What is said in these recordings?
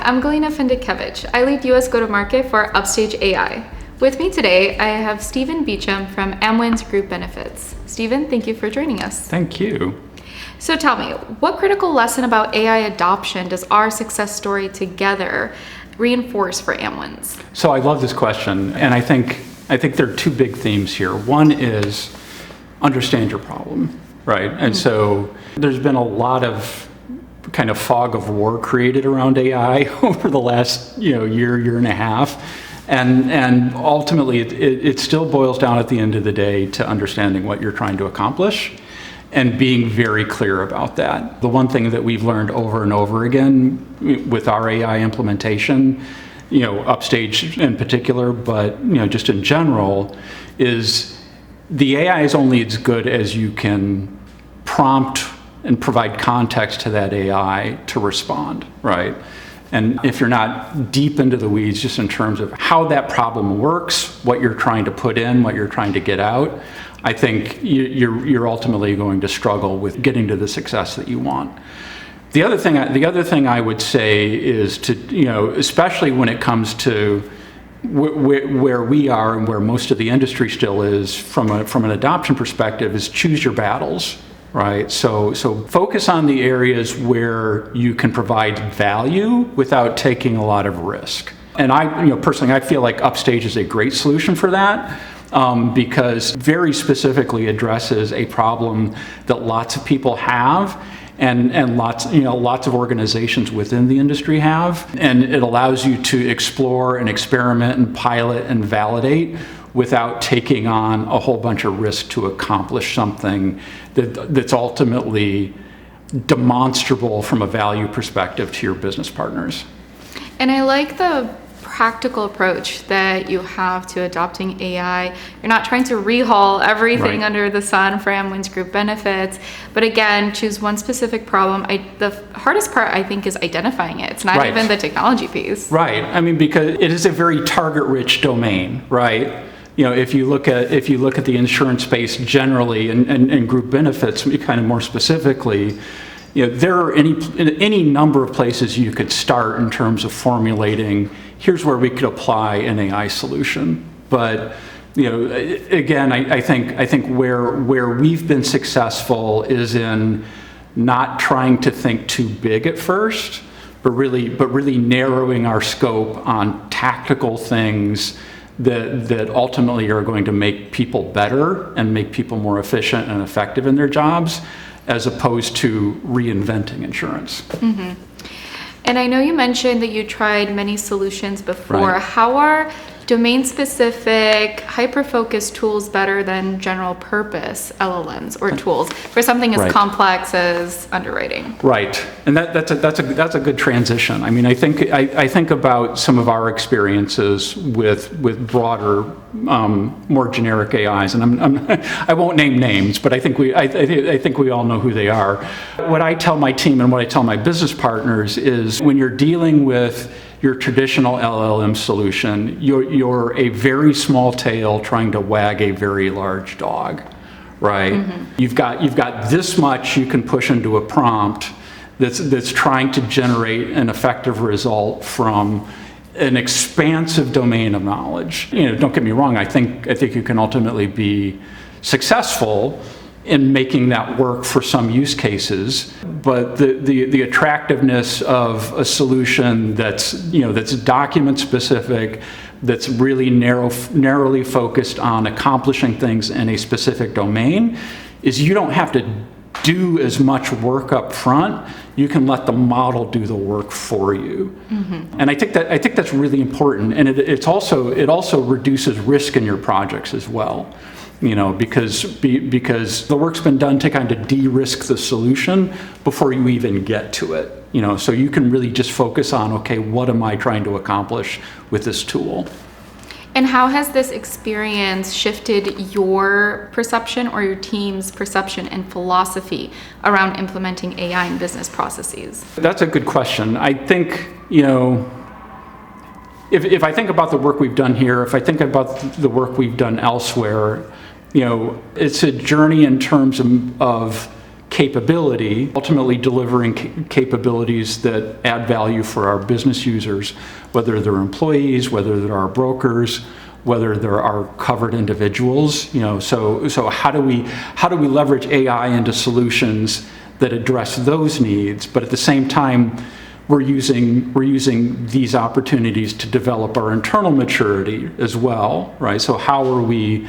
I'm Galina Fendikevich. I lead U.S. go-to-market for Upstage AI. With me today, I have Steven Beauchem from Amwins Group Benefits. Steven, thank you for joining us. Thank you. So tell me, what critical lesson about AI adoption does our success story together reinforce for Amwins? So I love this question, and I think there are two big themes here. One is understand your problem, right? And so there's been a lot of kind of fog of war created around AI over the last year and a half. And ultimately, it still boils down at the end of the day to understanding what you're trying to accomplish and being very clear about that. The one thing that we've learned over and over again with our AI implementation, Upstage in particular, but just in general, is the AI is only as good as you can prompt and provide context to that AI to respond, right? And if you're not deep into the weeds just in terms of how that problem works, what you're trying to put in, what you're trying to get out, I think you're ultimately going to struggle with getting to the success that you want. The other thing I would say is to, especially when it comes to where we are and where most of the industry still is from an adoption perspective, is choose your battles. Right, so focus on the areas where you can provide value without taking a lot of risk. And personally, I feel like Upstage is a great solution for that because very specifically addresses a problem that lots of people have and lots of organizations within the industry have, and it allows you to explore and experiment and pilot and validate without taking on a whole bunch of risk to accomplish something that's ultimately demonstrable from a value perspective to your business partners. And I like the practical approach that you have to adopting AI. You're not trying to rehaul everything under the sun for Amwins Group Benefits, but again, choose one specific problem. The hardest part, I think, is identifying it. It's not even the technology piece. Right. I mean, because it is a very target-rich domain, right? If you look at the insurance space generally and group benefits, kind of more specifically, there are any number of places you could start in terms of formulating. Here's where we could apply an AI solution. But again, I think where we've been successful is in not trying to think too big at first, but really narrowing our scope on tactical things that ultimately are going to make people better and make people more efficient and effective in their jobs, as opposed to reinventing insurance. Mm-hmm. And I know you mentioned that you tried many solutions before. Right. How are domain-specific, hyper-focused tools better than general-purpose LLMs or tools for something as complex as underwriting? Right, and that's a good transition. I mean, I think about some of our experiences with broader, more generic AIs, and I won't name names, but I think we all know who they are. What I tell my team and what I tell my business partners is when you're dealing with your traditional LLM solution, you're a very small tail trying to wag a very large dog, right? Mm-hmm. You've got this much you can push into a prompt that's trying to generate an effective result from an expansive domain of knowledge. Don't get me wrong, I think you can ultimately be successful in making that work for some use cases, but the attractiveness of a solution that's document specific, that's really narrowly focused on accomplishing things in a specific domain, is you don't have to do as much work up front. You can let the model do the work for you. Mm-hmm. And I think that's really important, and it also reduces risk in your projects as well. Because the work's been done to kind of de-risk the solution before you even get to it. So you can really just focus on, okay, what am I trying to accomplish with this tool? And how has this experience shifted your perception or your team's perception and philosophy around implementing AI in business processes? That's a good question. I think, if I think about the work we've done here, if I think about the work we've done elsewhere, it's a journey in terms of capability, ultimately delivering capabilities that add value for our business users, whether they're employees, whether they're our brokers, whether there are covered individuals. So how do we leverage AI into solutions that address those needs, but at the same time we're using these opportunities to develop our internal maturity as well, right? So how are we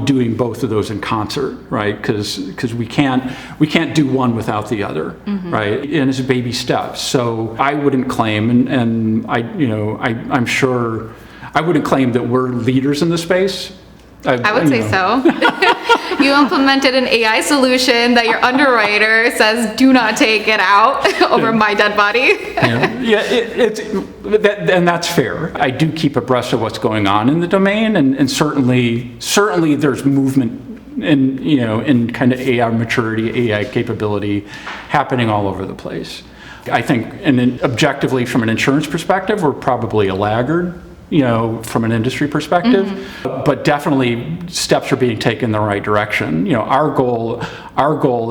doing both of those in concert, right? Because we can't do one without the other, right? And it's baby steps. So I wouldn't claim, and I'm sure I wouldn't claim that we're leaders in the space. I would say so. You implemented an AI solution that your underwriter says, do not take it out over my dead body. And that's fair. I do keep abreast of what's going on in the domain, and certainly there's movement in kind of AI maturity, AI capability happening all over the place. I think, and then objectively from an insurance perspective, we're probably a laggard, from an industry perspective, but definitely steps are being taken in the right direction. Our goal,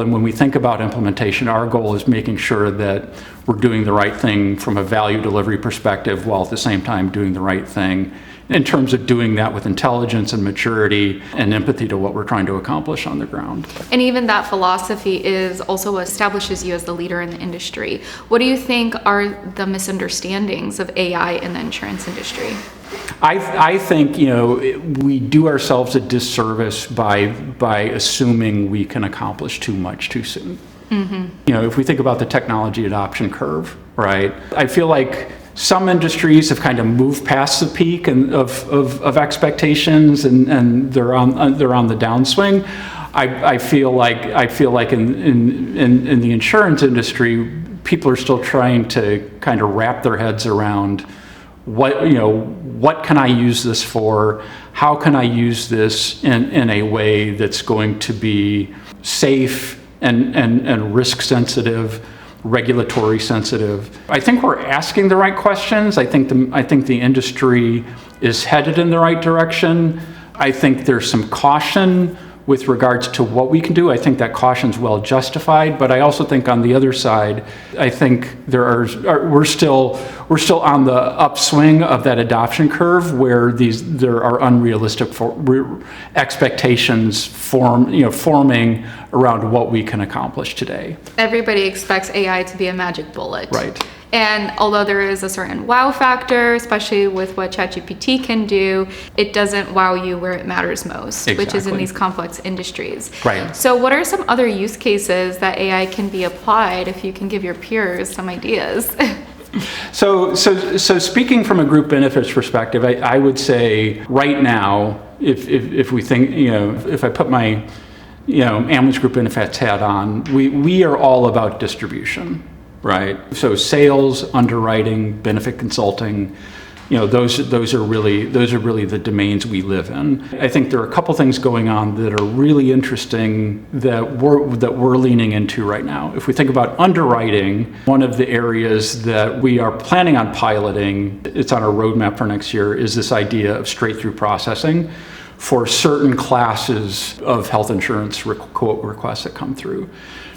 and when we think about implementation, our goal is making sure that we're doing the right thing from a value delivery perspective, while at the same time doing the right thing in terms of doing that with intelligence and maturity and empathy to what we're trying to accomplish on the ground. And even that philosophy is also what establishes you as the leader in the industry. What do you think are the misunderstandings of AI in the insurance industry? I think we do ourselves a disservice by assuming we can accomplish too much too soon. If we think about the technology adoption curve, right? I feel like some industries have kind of moved past the peak of expectations, and they're on the downswing. I feel like in the insurance industry, people are still trying to kind of wrap their heads around what can I use this for? How can I use this in a way that's going to be safe and risk sensitive, regulatory sensitive? I think we're asking the right questions. I think the industry is headed in the right direction. I think there's some caution with regards to what we can do. I think that caution's well justified, but I also think on the other side, I think we're still on the upswing of that adoption curve, where there are unrealistic expectations forming around what we can accomplish today. Everybody expects AI to be a magic bullet. Right. And although there is a certain wow factor, especially with what ChatGPT can do, it doesn't wow you where it matters most, which is in these complex industries. Right. So what are some other use cases that AI can be applied, if you can give your peers some ideas? So speaking from a group benefits perspective, I would say right now, if we think, if I put my Amwins group benefits hat on, we are all about distribution. Right. So sales, underwriting, benefit consulting, those are really the domains we live in. I think there are a couple things going on that are really interesting that we're leaning into right now. If we think about underwriting, one of the areas that we are planning on piloting, it's on our roadmap for next year, is this idea of straight-through processing for certain classes of health insurance quote requests that come through.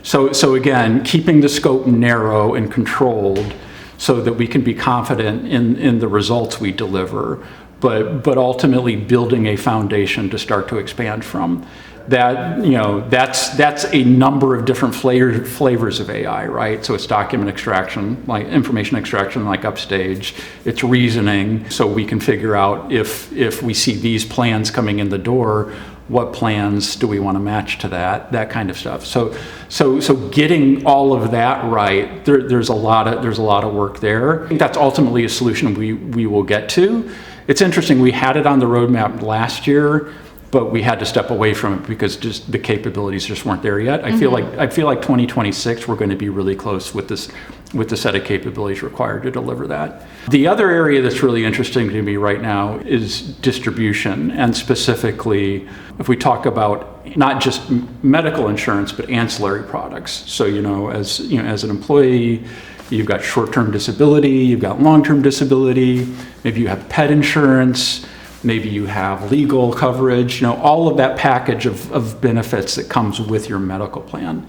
So again, keeping the scope narrow and controlled so that we can be confident in the results we deliver, but ultimately building a foundation to start to expand from. That's a number of different flavors of AI, right? So it's document extraction, like information extraction, like Upstage. It's reasoning, so we can figure out if we see these plans coming in the door, what plans do we want to match to that kind of stuff. So getting all of that right, there's a lot of work there. I think that's ultimately a solution we will get to. It's interesting, we had it on the roadmap last year, but we had to step away from it because just the capabilities just weren't there yet. I feel like 2026 we're going to be really close with the set of capabilities required to deliver that. The other area that's really interesting to me right now is distribution, and specifically if we talk about not just medical insurance but ancillary products. So as an employee, you've got short-term disability, you've got long-term disability, maybe you have pet insurance. maybe you have legal coverage, all of that package of benefits that comes with your medical plan.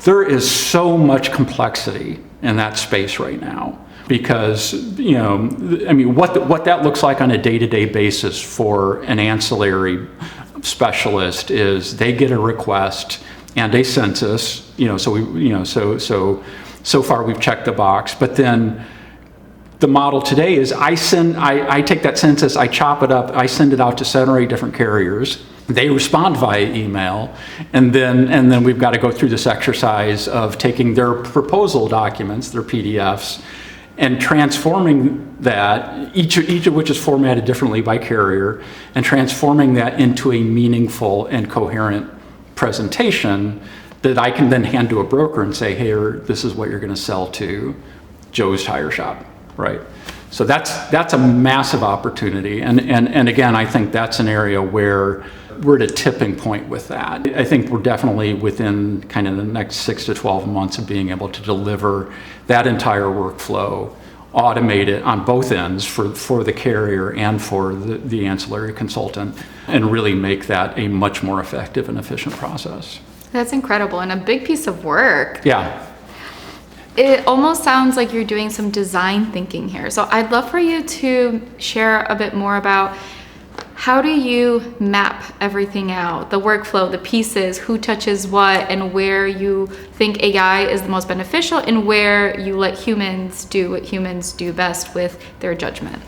There is so much complexity in that space right now because, what that looks like on a day-to-day basis for an ancillary specialist is they get a request and a census, so far we've checked the box, but then the model today is I take that census, I chop it up, I send it out to 7 or 8 different carriers. They respond via email, and then we've got to go through this exercise of taking their proposal documents, their PDFs, and transforming that, each of which is formatted differently by carrier, and transforming that into a meaningful and coherent presentation that I can then hand to a broker and say, hey, this is what you're going to sell to Joe's Tire Shop, right? So that's a massive opportunity, and again, I think that's an area where we're at a tipping point with that. I think we're definitely within kind of the next 6 to 12 months of being able to deliver that entire workflow, automate it on both ends for the carrier and for the ancillary consultant, and really make that a much more effective and efficient process. That's incredible, and a big piece of work. Yeah. It almost sounds like you're doing some design thinking here. So I'd love for you to share a bit more about how do you map everything out, the workflow, the pieces, who touches what, and where you think AI is the most beneficial and where you let humans do what humans do best with their judgment.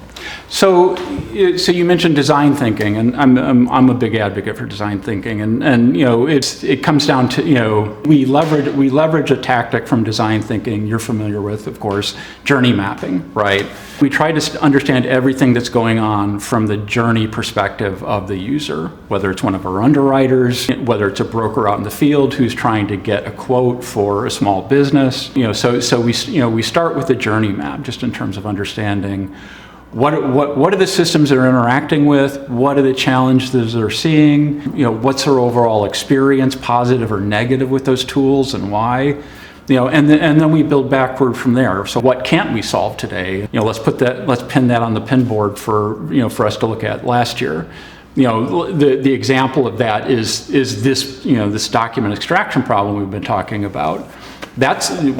So you mentioned design thinking, and I'm a big advocate for design thinking, and it comes down to we leverage a tactic from design thinking you're familiar with, of course, journey mapping, right? We try to understand everything that's going on from the journey perspective of the user, whether it's one of our underwriters, whether it's a broker out in the field who's trying to get a quote for a small business. So we start with the journey map just in terms of understanding what are the systems they're interacting with? What are the challenges they're seeing? What's their overall experience, positive or negative, with those tools, and why? And then we build backward from there. So what can't we solve today? Let's pin that on the pin board for us to look at last year. The example of that is this document extraction problem we've been talking about.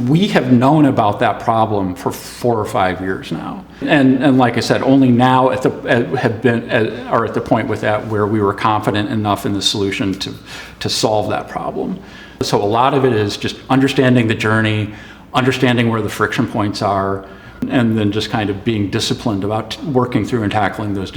We have known about that problem for 4 or 5 years now, and like I said, only now are at the point with that where we were confident enough in the solution to solve that problem. So a lot of it is just understanding the journey, understanding where the friction points are, and then just kind of being disciplined about working through and tackling those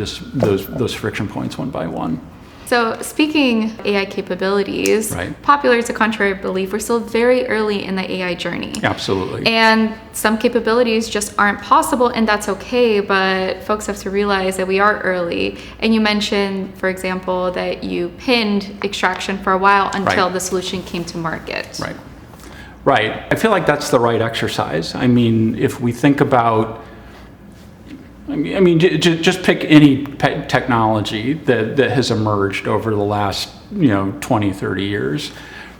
friction points one by one. So speaking AI capabilities, right. Popular to contrary belief, we're still very early in the AI journey. Absolutely. And some capabilities just aren't possible, and that's okay, but folks have to realize that we are early. And you mentioned, for example, that you pinned extraction for a while until right. the solution came to market. Right. Right. I feel like that's the right exercise. I mean, if we think about just pick any technology that has emerged over the last 20, 30 years.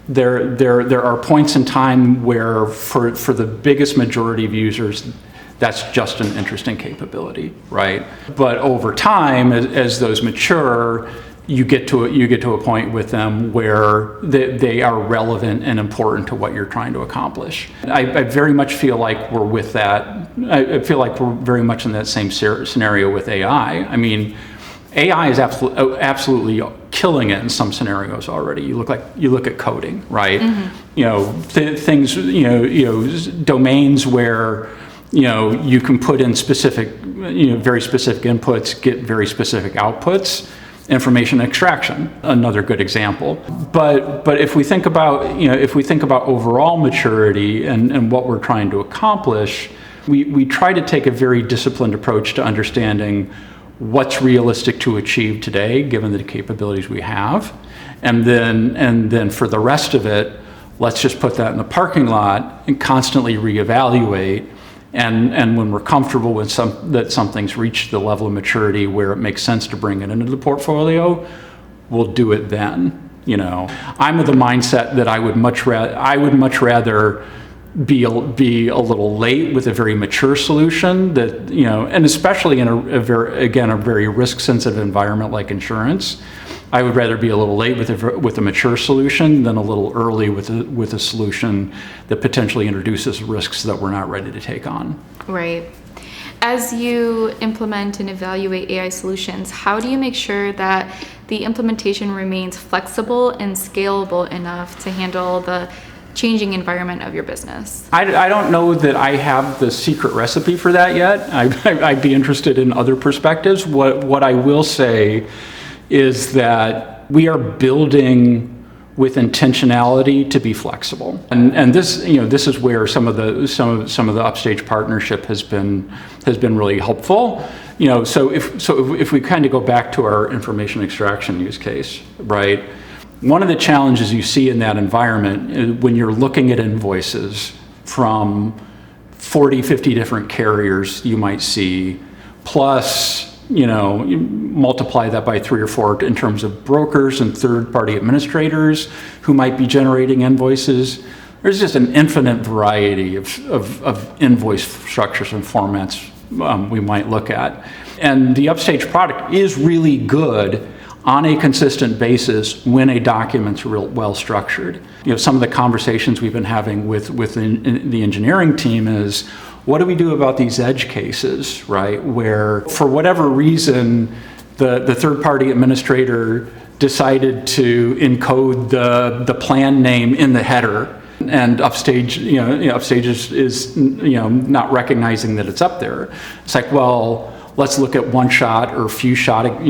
There are points in time where for the biggest majority of users, that's just an interesting capability, right? But over time, as those mature, you get to a point with them where they are relevant and important to what you're trying to accomplish. I very much feel like we're with that. I feel like we're very much in that same scenario with AI. I mean, AI is absolutely killing it in some scenarios already. You look at coding, right? Mm-hmm. Things, domains where you can put in specific, very specific inputs, get very specific outputs. Information extraction, another good example. But if we think about overall maturity and what we're trying to accomplish, we try to take a very disciplined approach to understanding what's realistic to achieve today, given the capabilities we have, and then for the rest of it, let's just put that in the parking lot and constantly reevaluate. And when we're comfortable with that something's reached the level of maturity where it makes sense to bring it into the portfolio, we'll do it then. I'm of the mindset that I would much rather be a little late with a very mature solution that, and especially in a very risk-sensitive environment like insurance, I would rather be a little late with a mature solution than a little early with a solution that potentially introduces risks that we're not ready to take on. Right. As you implement and evaluate AI solutions, how do you make sure that the implementation remains flexible and scalable enough to handle the changing environment of your business? I don't know that I have the secret recipe for that yet. I'd be interested in other perspectives. What I will say is that we are building with intentionality to be flexible, and this is where some of the Upstage partnership has been really helpful. So if we kind of go back to our information extraction use case, right? One of the challenges you see in that environment is when you're looking at invoices from 40, 50 different carriers you might see, plus you multiply that by 3 or 4 in terms of brokers and third-party administrators who might be generating invoices. There's just an infinite variety of invoice structures and formats we might look at. And the Upstage product is really good on a consistent basis when a document's real well structured. Some of the conversations we've been having with the engineering team is, what do we do about these edge cases, right? Where for whatever reason, the third-party administrator decided to encode the plan name in the header, and Upstage, Upstage is not recognizing that it's up there. It's like, well, let's look at one-shot or few-shot,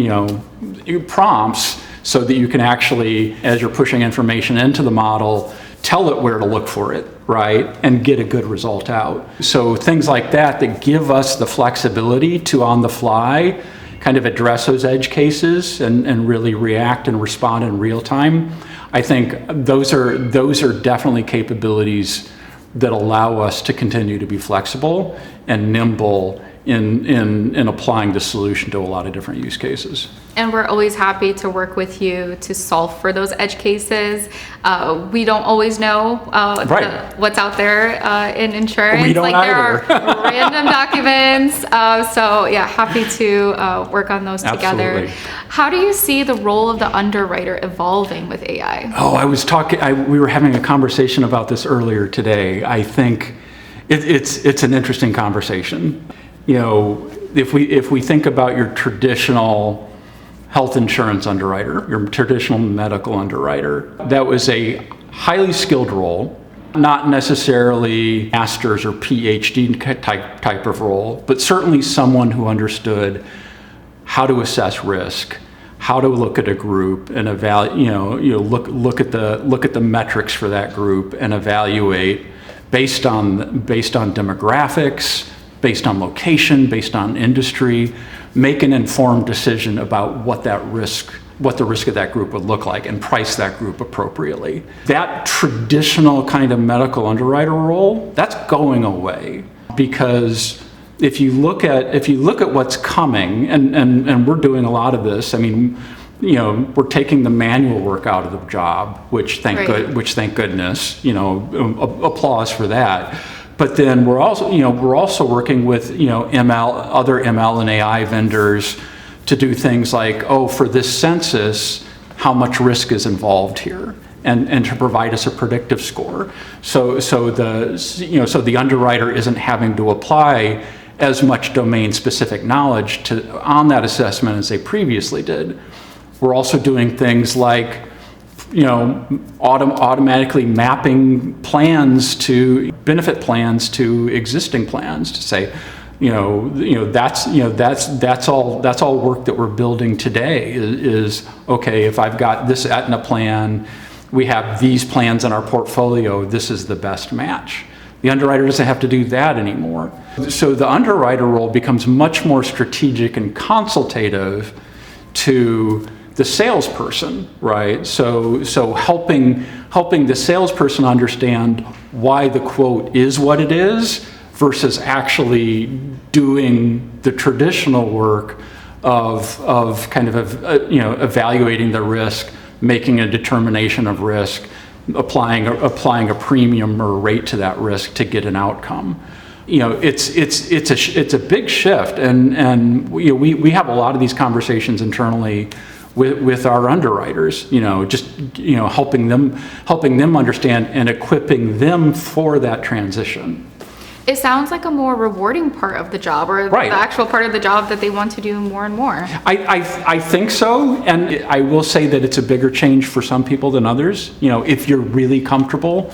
prompts so that you can actually, as you're pushing information into the model, tell it where to look for it, right? And get a good result out. So things like that give us the flexibility to, on the fly, kind of address those edge cases and really react and respond in real time. I think those are definitely capabilities that allow us to continue to be flexible and nimble in applying the solution to a lot of different use cases. And we're always happy to work with you to solve for those edge cases. We don't always know what's out there in insurance. We don't either. There are random documents. So yeah, happy to work on those together. Absolutely. How do you see the role of the underwriter evolving with AI? We were having a conversation about this earlier today. I think it's an interesting conversation. If we think about your traditional health insurance underwriter, your traditional medical underwriter, that was a highly skilled role, not necessarily master's or PhD type of role, but certainly someone who understood how to assess risk, how to look at a group and look at the metrics for that group and evaluate based on demographics, based on location, based on industry, make an informed decision about what the risk of that group would look like and price that group appropriately. That traditional kind of medical underwriter role, that's going away, because if you look at what's coming, and we're doing a lot of this, I mean, we're taking the manual work out of the job, which thank goodness, applause for that. But then we're also working with other ML and AI vendors to do things like, for this census, how much risk is involved here, and to provide us a predictive score. So the underwriter isn't having to apply as much domain specific knowledge on that assessment as they previously did. We're also doing things like automatically mapping plans to benefit plans to existing plans to say, that's all work that we're building today is okay, if I've got this Aetna plan, we have these plans in our portfolio, this is the best match. The underwriter doesn't have to do that anymore. So the underwriter role becomes much more strategic and consultative to the salesperson, right? So helping the salesperson understand why the quote is what it is versus actually doing the traditional work of kind of evaluating the risk, making a determination of risk, applying a premium or rate to that risk to get an outcome. It's a big shift, and we have a lot of these conversations internally with our underwriters, helping them understand and equipping them for that transition. It sounds like a more rewarding part of the job, or Right. the actual part of the job that they want to do more and more. I think so, and I will say that it's a bigger change for some people than others. If you're really comfortable,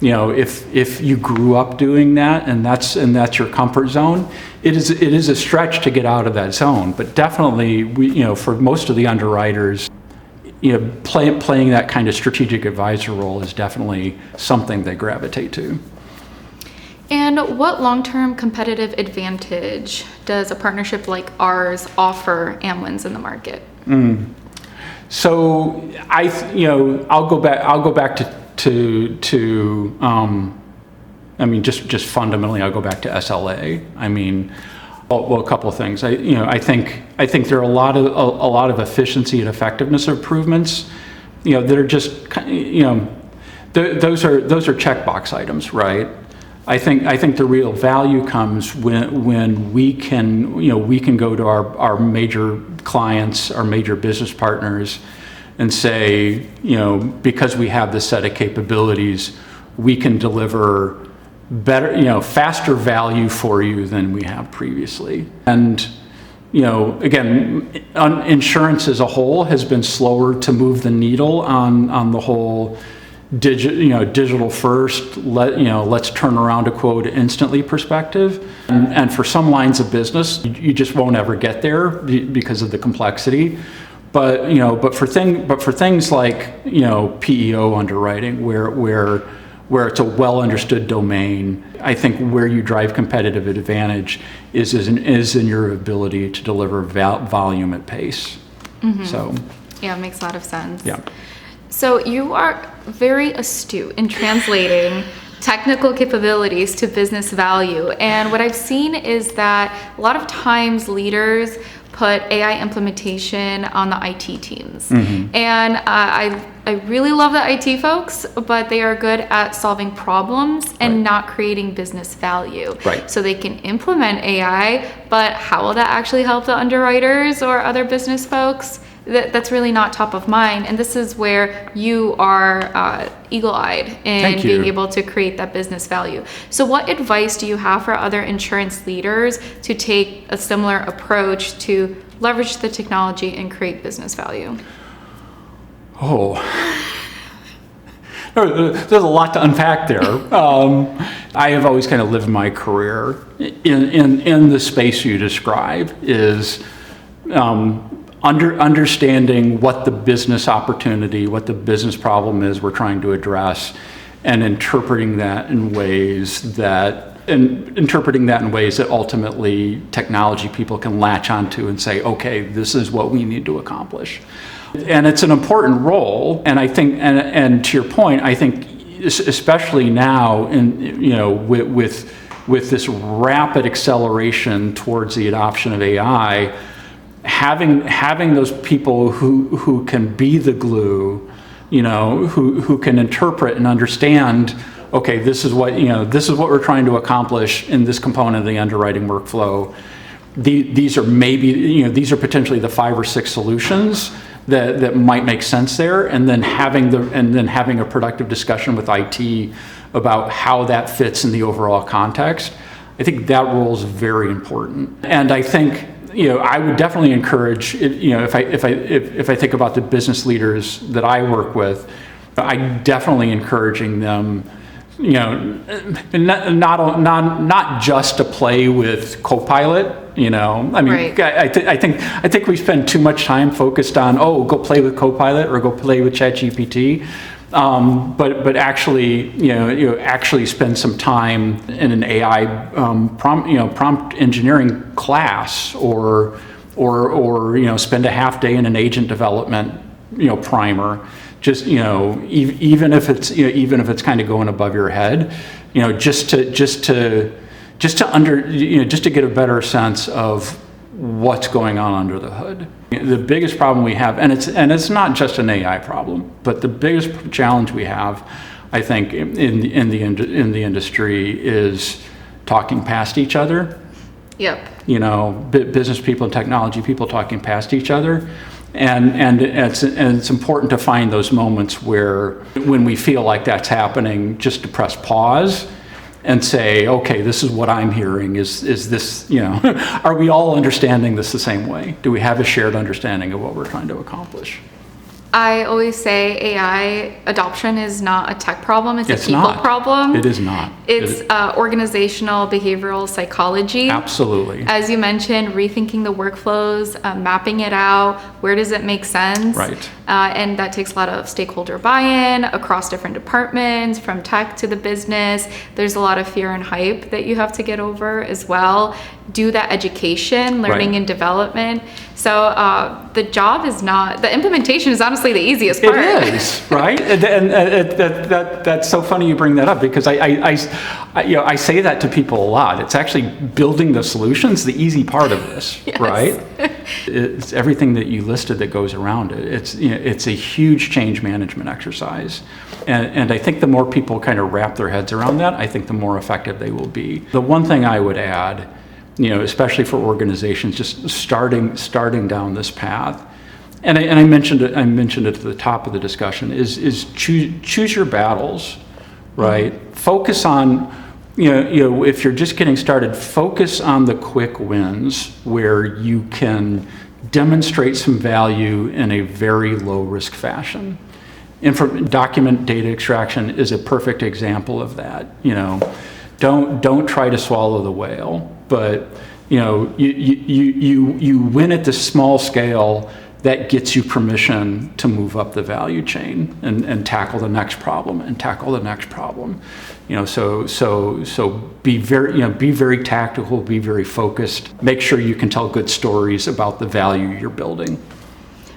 if you grew up doing that and that's your comfort zone, it is a stretch to get out of that zone. But definitely, for most of the underwriters, playing that kind of strategic advisor role is definitely something they gravitate to. And what long-term competitive advantage does a partnership like ours offer Amwins in the market? So I'll go back to just fundamentally, I'll go back to SLA. Well, a couple of things. I think there are a lot of efficiency and effectiveness improvements, that are just, those are checkbox items, right? I think the real value comes when we can go to our major clients, our major business partners, and say, because we have this set of capabilities, we can deliver better, faster value for you than we have previously. And again, insurance as a whole has been slower to move the needle on the whole digital first, let's turn around a quote instantly perspective. And for some lines of business, you just won't ever get there because of the complexity. But for things like PEO underwriting, where it's a well understood domain, I think where you drive competitive advantage is in your ability to deliver volume at pace. Mm-hmm. So yeah, it makes a lot of sense. Yeah. So you are very astute in translating technical capabilities to business value. And what I've seen is that a lot of times leaders put AI implementation on the IT teams. Mm-hmm. And I really love the IT folks, but they are good at solving problems and not creating business value. Right. So they can implement AI, but how will that actually help the underwriters or other business folks? That's really not top of mind. And this is where you are eagle-eyed in being able to create that business value. So what advice do you have for other insurance leaders to take a similar approach to leverage the technology and create business value? Oh, there's a lot to unpack there. I have always kind of lived my career in the space you describe, is understanding what the business opportunity, what the business problem is we're trying to address, and interpreting that in ways that ultimately technology people can latch onto and say, okay, this is what we need to accomplish. And it's an important role. And I think, and to your point, I think especially now with this rapid acceleration towards the adoption of AI, having those people who can be the glue, who can interpret and understand, okay, this is what we're trying to accomplish in this component of the underwriting workflow. These are potentially the 5 or 6 solutions that might make sense there, and then having a productive discussion with IT about how that fits in the overall context. I think that role is very important. And I think I would definitely encourage, if I think about the business leaders that I work with, I'm definitely encouraging them, not just to play with Copilot. Right. I think we spend too much time focused on, go play with Copilot or go play with ChatGPT. But actually, actually spend some time in an AI prompt engineering class, or spend a half day in an agent development primer. Just even if it's kind of going above your head, just to get a better sense of what's going on under the hood. The biggest problem we have, and it's not just an AI problem, but the biggest challenge we have, I think, in the industry is talking past each other. Yep. You know, business people and technology people talking past each other. And it's important to find those moments where, when we feel like that's happening, just to press pause and say, okay, this is what I'm hearing. Is this, you know, are we all understanding this the same way? Do we have a shared understanding of what we're trying to accomplish? I always say AI adoption is not a tech problem, it's a people not. problem. It is not. It's organizational behavioral psychology. Absolutely. As you mentioned, rethinking the workflows, mapping it out, where does it make sense? Right. And that takes a lot of stakeholder buy-in across different departments, from tech to the business. There's a lot of fear and hype that you have to get over as well. Do that education, learning Right. and development. So the job is not, the implementation is honestly the easiest part. It is, right? And that's so funny you bring that up, because I say that to people a lot. It's actually building the solutions, the easy part of this, Yes. right? It's everything that you listed that goes around it. It's a huge change management exercise. And I think the more people kind of wrap their heads around that, I think the more effective they will be. The one thing I would add, you know, especially for organizations just starting down this path, and I mentioned it at the top of the discussion, is choose your battles, right? Focus on, you know, if you're just getting started, focus on the quick wins where you can demonstrate some value in a very low risk fashion. Document data extraction is a perfect example of that. You know, don't try to swallow the whale, but you know, you win at this small scale that gets you permission to move up the value chain and tackle the next problem and tackle the next problem. You know, so be very tactical, be very focused. Make sure you can tell good stories about the value you're building.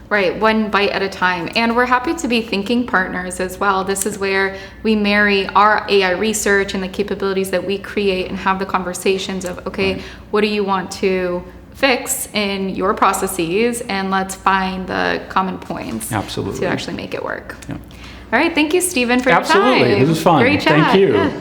Right, one bite at a time. And we're happy to be thinking partners as well. This is where we marry our AI research and the capabilities that we create and have the conversations of, okay, right, what do you want to fix in your processes? And let's find the common points. Absolutely. To actually make it work. Yeah. All right, thank you, Steven, for your time. Absolutely, this was fun. Great chat. Thank you. Yeah.